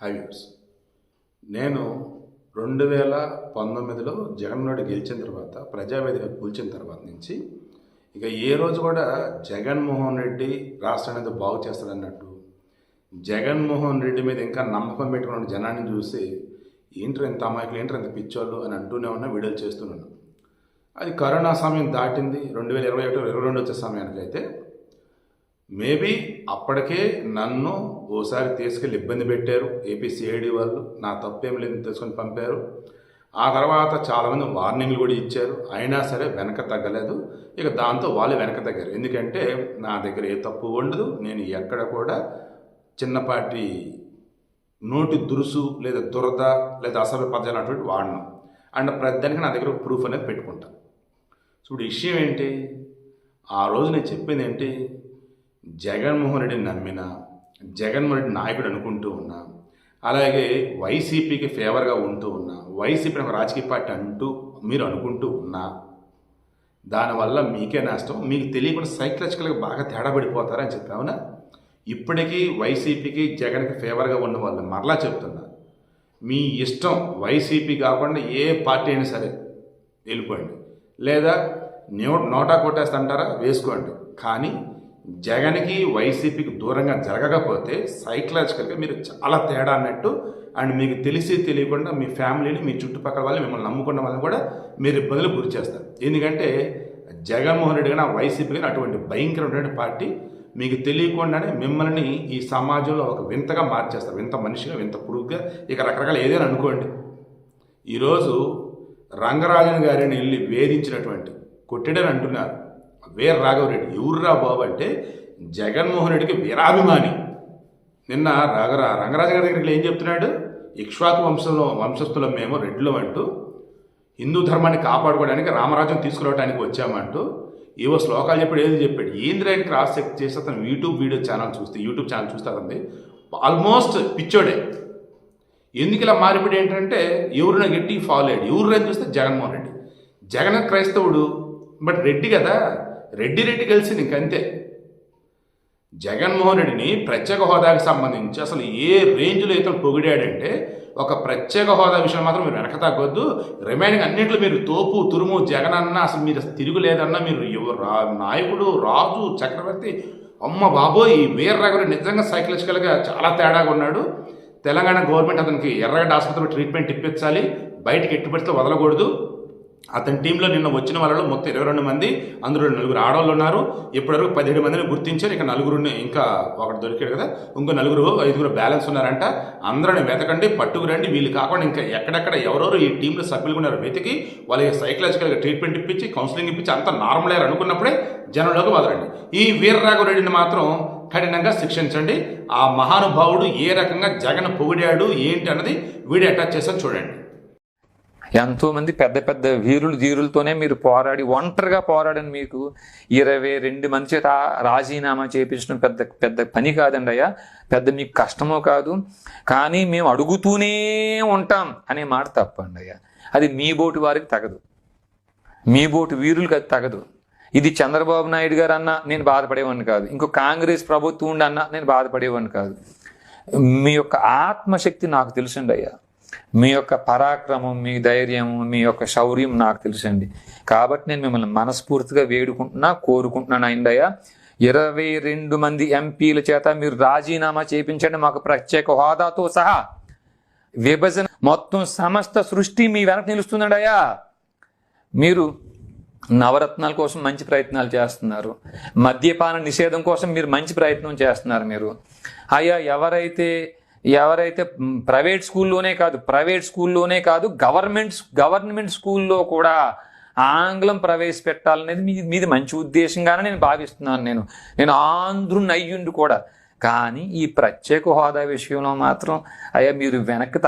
Hi viewers. నేను 2019లో జగన్మోహన్ రెడ్డి గెలిచిన తర్వాత ప్రజావేదిక కూల్చిన తర్వాత నుంచి ఇక ఏ రోజు కూడా జగన్మోహన్ రెడ్డి రాష్ట్రాన్ని బాగు చేస్తాడన్నట్టు జగన్మోహన్ రెడ్డి మీద ఇంకా నమ్మకం పెట్టుకున్న జనాన్ని చూసి ఏంటర్ ఎంత అమాయకులు, ఏంటర్ ఎంత పిచ్చోళ్ళు అని అంటూనే ఉన్నా, వీడియోలు చేస్తున్నాను. అది కరోనా సమయం దాటింది. 2021-22 వచ్చే సమయానికైతే మేబీ అప్పటికే నన్ను ఓసారి తీసుకెళ్ళి ఇబ్బంది పెట్టారు ఏపీ సిఐడి వాళ్ళు. నా తప్పేం లేదు తీసుకొని పంపారు. ఆ తర్వాత చాలామంది వార్నింగ్లు కూడా ఇచ్చారు. అయినా సరే వెనక తగ్గలేదు. ఇక దాంతో వాళ్ళు వెనక తగ్గారు. ఎందుకంటే నా దగ్గర ఏ తప్పు ఉండదు. నేను ఎక్కడ కూడా చిన్నపాటి నోటి దురుసు లేదా దురద లేదా అసభ్య పదాలు అటువంటి వాడను. అండ్ ప్రతిదానికి నా దగ్గర ప్రూఫ్ అనేది పెట్టుకుంటా. సో ఇప్పుడు విషయం ఏంటి, ఆ రోజు నేను చెప్పింది ఏంటి, జగన్మోహన్ రెడ్డిని నమ్మిన, జగన్మోహన్ రెడ్డి నాయకుడు అనుకుంటూ ఉన్నా, అలాగే వైసీపీకి ఫేవర్గా ఉంటూ ఉన్నా, వైసీపీ ఒక రాజకీయ పార్టీ అంటూ మీరు అనుకుంటూ ఉన్నా, దానివల్ల మీకే నష్టం. మీకు తెలియకుండా సైకలాజికల్గా బాగా తేడా పడిపోతారని చెప్పావునా. ఇప్పటికీ వైసీపీకి జగన్కి ఫేవర్గా ఉన్న వాళ్ళు మరలా చెప్తున్నా, మీ ఇష్టం. వైసీపీ కాకుండా ఏ పార్టీ అయినా సరే వెళ్ళిపోండి, లేదా నోటా కొట్టేస్తంటారా వేసుకోండి. కానీ జగన్కి వైసీపీకి దూరంగా జరగకపోతే సైకలాజికల్గా మీరు చాలా తేడా అన్నట్టు. అండ్ మీకు తెలిసి తెలియకుండా మీ ఫ్యామిలీని, మీ చుట్టుపక్కల వాళ్ళు, మిమ్మల్ని నమ్ముకున్న వాళ్ళని కూడా మీరు ఇబ్బందులు గురి చేస్తారు. ఎందుకంటే జగన్మోహన్ రెడ్డి కానీ వైసీపీ కానీ అటువంటి భయంకరమైనటువంటి పార్టీ. మీకు తెలియకుండానే మిమ్మల్ని ఈ సమాజంలో ఒక వింతగా మార్చేస్తారు. వింత మనిషిగా, వింత పురుగుగా, ఇక రకరకాల ఏదైనా అనుకోండి. ఈరోజు రంగరాజన్ గారిని వెళ్ళి వేధించినటువంటి కొట్టాడని అంటున్నారు వీర రాఘవరెడ్డి. ఎవర్రా బాబు అంటే జగన్మోహన్ రెడ్డికి వీరాభిమాని. నిన్న రంగరాజు గారి దగ్గరికి ఏం చెప్తున్నాడు, ఇక్ష్వాకు వంశస్థులం మేము రెడ్లు అంటూ, హిందూ ధర్మాన్ని కాపాడుకోవడానికి రామరాజ్యం తీసుకురావడానికి వచ్చామంటూ ఏవో శ్లోకాలు చెప్పాడు. ఏది చెప్పాడు, ఏంద్రాయని క్రాస్ చెక్ చేసి అతను యూట్యూబ్ ఛానల్ చూస్తే అతను ఆల్మోస్ట్ పిచ్చోడే. ఎందుకు ఇలా మారిపోయి ఏంటంటే ఎవరిన గట్టి ఫాలో అయ్యాడు. ఎవరిని చూస్తే జగన్మోహన్ రెడ్డి. జగన్ క్రైస్తవుడు, బట్ రెడ్డి కదా, రెడ్డి కలిసింది ఇంకంతే. జగన్మోహన్ రెడ్డిని ప్రత్యేక హోదాకి సంబంధించి అసలు ఏ రేంజ్లో అయితే పొగిడాడంటే, ఒక ప్రత్యేక హోదా విషయం మాత్రం మీరు వెనక తగ్గొద్దు. రిమైనింగ్ అన్నింటిలో మీరు తోపు తురుము జగన్ అన్న అసలు మీరు తిరుగులేదన్నా, మీరు నాయకుడు, రాజు, చక్రవర్తి. అమ్మ బాబోయ్, ఈ వీర రాఘవరెడ్డి నిజంగా సైకలాజికల్గా చాలా తేడాగా ఉన్నాడు. తెలంగాణ గవర్నమెంట్ అతనికి ఎర్రగడ్డ ఆసుపత్రిలో ట్రీట్మెంట్ ఇప్పించాలి, బయటకు ఎట్టి పరిస్థితుల్లో వదలకూడదు. అతని టీంలో నిన్న వచ్చిన వాళ్ళలో మొత్తం 22 మంది, అందులో 4 ఆడవాళ్ళు ఉన్నారు. ఇప్పటివరకు 17 మందిని గుర్తించారు. ఇక 4 ఇంకా ఒకటి దొరికాడు కదా, ఇంకో 4-5 బ్యాలెన్స్ ఉన్నారంట. అందరిని వెతకండి, పట్టుకురండి. వీళ్ళు కాకుండా ఇంకా ఎక్కడెక్కడ ఎవరెవరు ఈ టీంలో సభ్యులు ఉన్నారు వెతికి వాళ్ళకి సైకలాజికల్గా ట్రీట్మెంట్ ఇప్పించి, కౌన్సిలింగ్ ఇప్పించి అంతా నార్మల్ అయ్యారు అనుకున్నప్పుడే జనంలోకి వదలండి. ఈ వీరరాఘవరెడ్డిని మాత్రం కఠినంగా శిక్షించండి. ఆ మహానుభావుడు ఏ రకంగా జగన్ పొగిడాడు ఏంటి అన్నది వీడియో అటాచ్ చేశారు, చూడండి. ఎంతోమంది పెద్ద పెద్ద వీరులు ధీరులతోనే మీరు పోరాడి, ఒంటరిగా పోరాడని మీకు 22 మంది చేత రాజీనామా చేయించడం పెద్ద పెద్ద పని కాదండి అయ్యా. పెద్ద మీకు కష్టమో కాదు. కానీ మేము అడుగుతూనే ఉంటాం అనే మాట తప్పండి అయ్యా. అది మీ బోటు వారికి తగదు, మీ బోటు వీరులకు అది తగదు. ఇది చంద్రబాబు నాయుడు గారు అన్నా నేను బాధపడేవాడిని కాదు, ఇంకో కాంగ్రెస్ ప్రభుత్వం ఉండి అన్నా నేను బాధపడేవాడిని కాదు. మీ యొక్క ఆత్మశక్తి నాకు తెలుసండి అయ్యా. మీ యొక్క పరాక్రమం, మీ ధైర్యం, మీ యొక్క శౌర్యం నాకు తెలుసండి. కాబట్టి నేను మిమ్మల్ని మనస్ఫూర్తిగా కోరుకుంటున్నాను అయిందయ్యా. 22 మంది ఎంపీల చేత మీరు రాజీనామా చేయించండి. మాకు ప్రత్యేక హోదాతో సహా విభజన మొత్తం సమస్త సృష్టి మీ వెనక నిలుస్తుందండి అయ్యా. మీరు నవరత్నాల కోసం మంచి ప్రయత్నాలు చేస్తున్నారు, మద్యపాన నిషేధం కోసం మీరు మంచి ప్రయత్నం చేస్తున్నారు. మీరు అయ్యా ఎవరైతే ప్రైవేట్ స్కూల్లోనే కాదు గవర్నమెంట్ స్కూల్లో కూడా ఆంగ్లం ప్రవేశపెట్టాలనేది మీది మంచి ఉద్దేశంగానే నేను భావిస్తున్నాను. నేను ఆంధ్రుని అయ్యుండి కూడా. కానీ ఈ ప్రత్యేక హోదా విషయంలో మాత్రం అయ్యా మీరు వెనక్కి